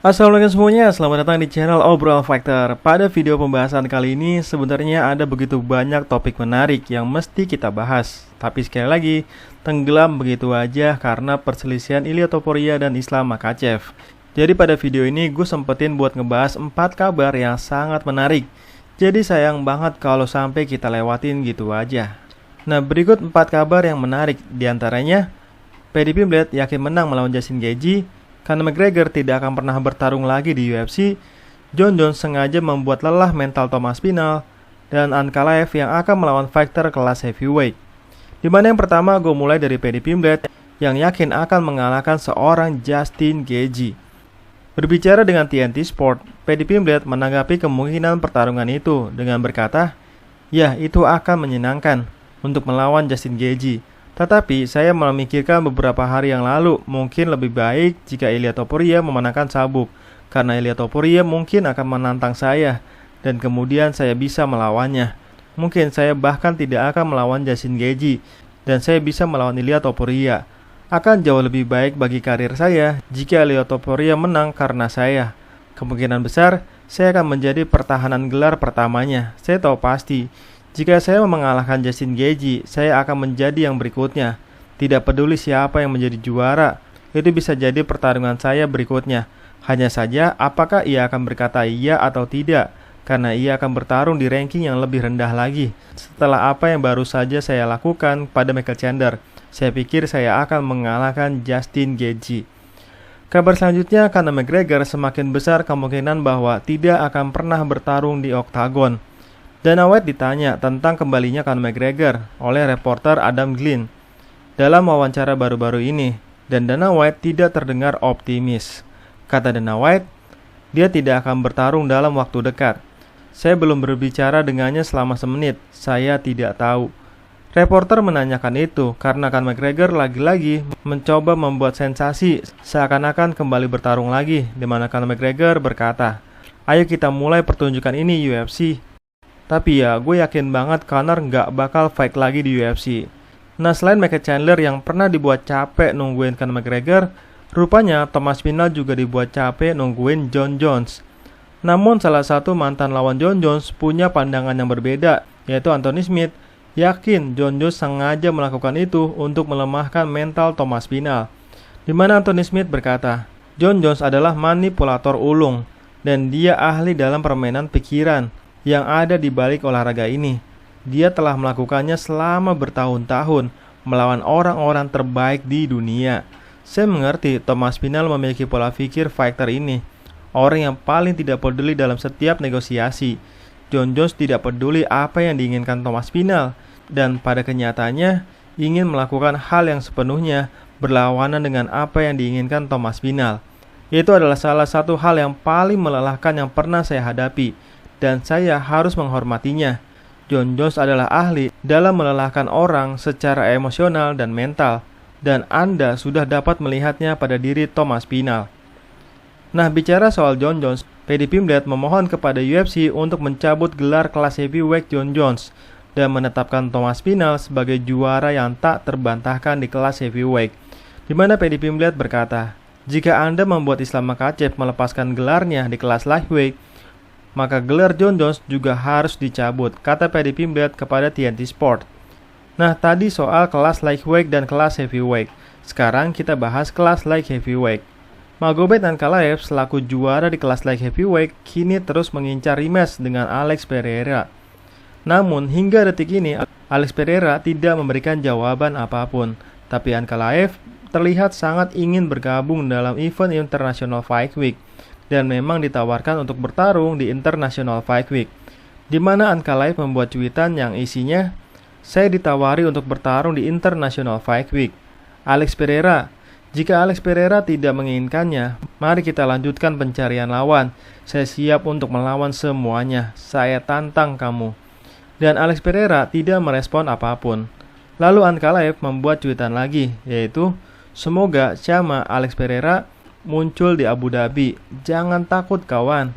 Assalamualaikum semuanya, selamat datang di channel Obrol Fighter. Pada video pembahasan kali ini sebenarnya ada begitu banyak topik menarik yang mesti kita bahas. Tapi sekali lagi, tenggelam begitu aja karena perselisihan Ilia Topuria dan Islam Makhachev. Jadi pada video ini gue sempetin buat ngebahas 4 kabar yang sangat menarik. Jadi sayang banget kalau sampai kita lewatin gitu aja. Nah, berikut 4 kabar yang menarik. Di antaranya, Paddy Pimblett yakin menang melawan Justin Gaethje, Conor McGregor tidak akan pernah bertarung lagi di UFC, Jon Jones sengaja membuat lelah mental Thomas Spinal, dan Ankalaev yang akan melawan fighter kelas heavyweight. Dimana yang pertama gue mulai dari Paddy Pimblett yang yakin akan mengalahkan seorang Justin Gaethje. Berbicara dengan TNT Sport, Paddy Pimblett menanggapi kemungkinan pertarungan itu dengan berkata, "Ya, itu akan menyenangkan untuk melawan Justin Gaethje. Tetapi saya memikirkan beberapa hari yang lalu, mungkin lebih baik jika Ilia Topuria memenangkan sabuk, karena Ilia Topuria mungkin akan menantang saya, dan kemudian saya bisa melawannya. Mungkin saya bahkan tidak akan melawan Justin Gaethje, dan saya bisa melawan Ilia Topuria. Akan jauh lebih baik bagi karir saya jika Ilia Topuria menang karena saya. Kemungkinan besar, saya akan menjadi pertahanan gelar pertamanya. Saya tahu pasti, jika saya mengalahkan Justin Gaethje, saya akan menjadi yang berikutnya. Tidak peduli siapa yang menjadi juara, itu bisa jadi pertarungan saya berikutnya. Hanya saja, apakah ia akan berkata iya atau tidak, karena ia akan bertarung di ranking yang lebih rendah lagi. Setelah apa yang baru saja saya lakukan pada Michael Chandler, saya pikir saya akan mengalahkan Justin Gaethje." Kabar selanjutnya, Conor McGregor semakin besar kemungkinan bahwa tidak akan pernah bertarung di oktagon. Dana White ditanya tentang kembalinya Conor McGregor oleh reporter Adam Glynn dalam wawancara baru-baru ini, dan Dana White tidak terdengar optimis. Kata Dana White, dia tidak akan bertarung dalam waktu dekat. "Saya belum berbicara dengannya selama semenit, saya tidak tahu." Reporter menanyakan itu karena Conor McGregor lagi-lagi mencoba membuat sensasi seakan-akan kembali bertarung lagi, di mana Conor McGregor berkata, "Ayo kita mulai pertunjukan ini UFC. Tapi ya, gue yakin banget Conor nggak bakal fight lagi di UFC." Nah, selain Michael Chandler yang pernah dibuat capek nungguin Conor McGregor, rupanya Thomas Spinal juga dibuat capek nungguin Jon Jones. Namun salah satu mantan lawan Jon Jones punya pandangan yang berbeda, yaitu Anthony Smith yakin Jon Jones sengaja melakukan itu untuk melemahkan mental Thomas Spinal. Di mana Anthony Smith berkata, Jon Jones adalah manipulator ulung, dan dia ahli dalam permainan pikiran yang ada di balik olahraga ini. Dia telah melakukannya selama bertahun-tahun melawan orang-orang terbaik di dunia. Saya mengerti Thomas Spinal memiliki pola pikir fighter ini, orang yang paling tidak peduli dalam setiap negosiasi. Jon Jones tidak peduli apa yang diinginkan Thomas Spinal, dan pada kenyataannya ingin melakukan hal yang sepenuhnya berlawanan dengan apa yang diinginkan Thomas Spinal. Itu adalah salah satu hal yang paling melelahkan yang pernah saya hadapi, dan saya harus menghormatinya. Jon Jones adalah ahli dalam melelahkan orang secara emosional dan mental, dan Anda sudah dapat melihatnya pada diri Thomas Spinal. Nah, bicara soal Jon Jones, Paddy Pimblett memohon kepada UFC untuk mencabut gelar kelas heavyweight Jon Jones dan menetapkan Thomas Spinal sebagai juara yang tak terbantahkan di kelas heavyweight. Di mana Paddy Pimblett berkata, "Jika Anda membuat Islam Makhachev melepaskan gelarnya di kelas lightweight, maka gelar Jon Jones juga harus dicabut," kata Paddy Pimblett kepada TNT Sport. Nah, tadi soal kelas lightweight dan kelas heavyweight. Sekarang kita bahas kelas light heavyweight. Magomed Ankalaev selaku juara di kelas light heavyweight kini terus mengincar rematch dengan Alex Pereira. Namun hingga detik ini Alex Pereira tidak memberikan jawaban apapun. Tapi Ankalaev terlihat sangat ingin bergabung dalam event International Fight Week dan memang ditawarkan untuk bertarung di International Fight Week, di mana Ankalaev membuat cuitan yang isinya, "Saya ditawari untuk bertarung di International Fight Week. Alex Pereira, jika Alex Pereira tidak menginginkannya, mari kita lanjutkan pencarian lawan. Saya siap untuk melawan semuanya. Saya tantang kamu." Dan Alex Pereira tidak merespon apapun. Lalu Ankalaev membuat cuitan lagi, yaitu, "Semoga Syama Alex Pereira muncul di Abu Dhabi. Jangan takut kawan."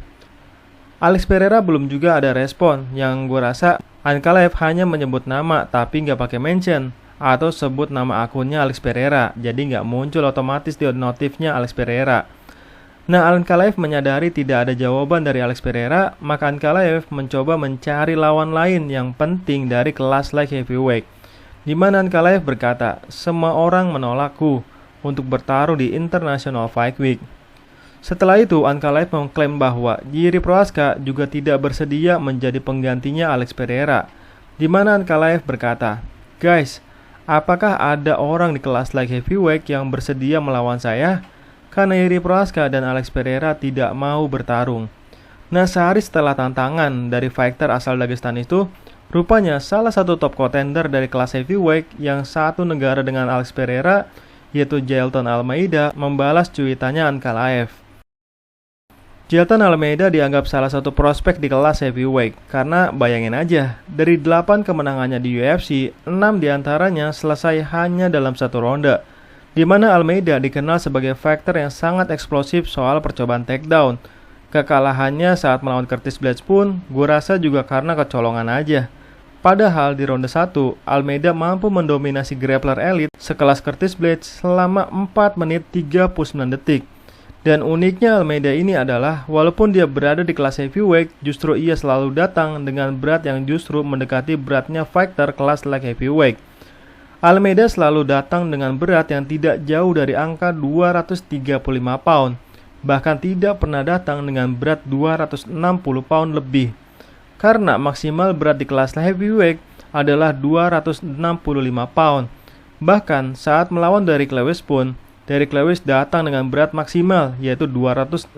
Alex Pereira belum juga ada respon. Yang gue rasa Ankalaev hanya menyebut nama tapi nggak pakai mention atau sebut nama akunnya Alex Pereira, jadi nggak muncul otomatis di notifnya Alex Pereira. Nah, Ankalaev menyadari tidak ada jawaban dari Alex Pereira, maka Ankalaev mencoba mencari lawan lain yang penting dari kelas light heavyweight. Di mana Ankalaev berkata, semua orang menolakku untuk bertarung di International Fight Week. Setelah itu, Ankalaev mengklaim bahwa Jiri Prochazka juga tidak bersedia menjadi penggantinya Alex Pereira. Di mana Ankalaev berkata, guys, apakah ada orang di kelas light heavyweight yang bersedia melawan saya? Karena Jiri Prochazka dan Alex Pereira tidak mau bertarung. Nah, sehari setelah tantangan dari fighter asal Dagestan itu, rupanya salah satu top contender dari kelas heavyweight yang satu negara dengan Alex Pereira, yaitu Jailton Almeida, membalas cuitannya Ankalaev. Jailton Almeida dianggap salah satu prospek di kelas heavyweight, karena bayangin aja, dari 8 kemenangannya di UFC, 6 diantaranya selesai hanya dalam satu ronde. Di mana Almeida dikenal sebagai fighter yang sangat eksplosif soal percobaan takedown. Kekalahannya saat melawan Curtis Blaydes pun, gue rasa juga karena kecolongan aja. Padahal di ronde 1, Almeida mampu mendominasi grappler elit sekelas Curtis Blaydes selama 4 menit 39 detik. Dan uniknya Almeida ini adalah, walaupun dia berada di kelas heavyweight, justru ia selalu datang dengan berat yang justru mendekati beratnya fighter kelas light heavyweight. Almeida selalu datang dengan berat yang tidak jauh dari angka 235 pound, bahkan tidak pernah datang dengan berat 260 pound lebih. Karena maksimal berat di kelas heavyweight adalah 265 pound. Bahkan saat melawan Derrick Lewis pun, Derrick Lewis datang dengan berat maksimal yaitu 265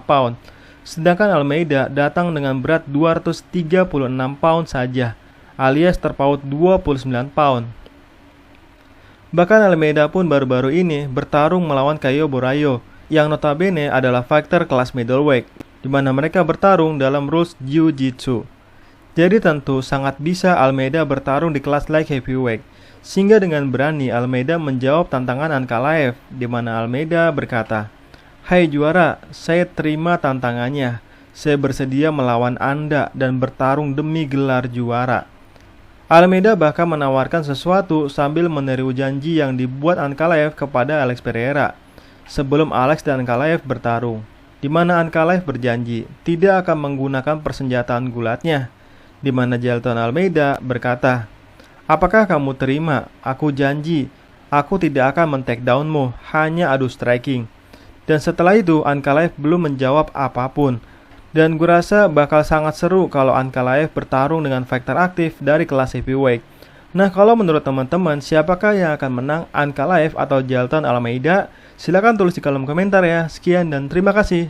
pound. Sedangkan Almeida datang dengan berat 236 pound saja, alias terpaut 29 pound. Bahkan Almeida pun baru-baru ini bertarung melawan Caio Borralho, yang notabene adalah fighter kelas middleweight, di mana mereka bertarung dalam rules Jiu-Jitsu. Jadi tentu sangat bisa Almeida bertarung di kelas light heavyweight, sehingga dengan berani Almeida menjawab tantangan Ankalaev, di mana Almeida berkata, "Hai juara, saya terima tantangannya. Saya bersedia melawan Anda dan bertarung demi gelar juara." Almeida bahkan menawarkan sesuatu sambil meniru janji yang dibuat Ankalaev kepada Alex Pereira sebelum Alex dan Ankalaev bertarung, di mana Ankalaev berjanji tidak akan menggunakan persenjataan gulatnya, di mana Jailton Almeida berkata, "Apakah kamu terima? Aku janji, aku tidak akan men-takedownmu, hanya adu striking." Dan setelah itu Ankalaev belum menjawab apapun. Dan gue rasa bakal sangat seru kalau Ankalaev bertarung dengan fighter aktif dari kelas heavyweight. Nah, kalau menurut teman-teman, siapakah yang akan menang, Ankalaev atau Jailton Almeida? Silahkan tulis di kolom komentar ya. Sekian dan terima kasih.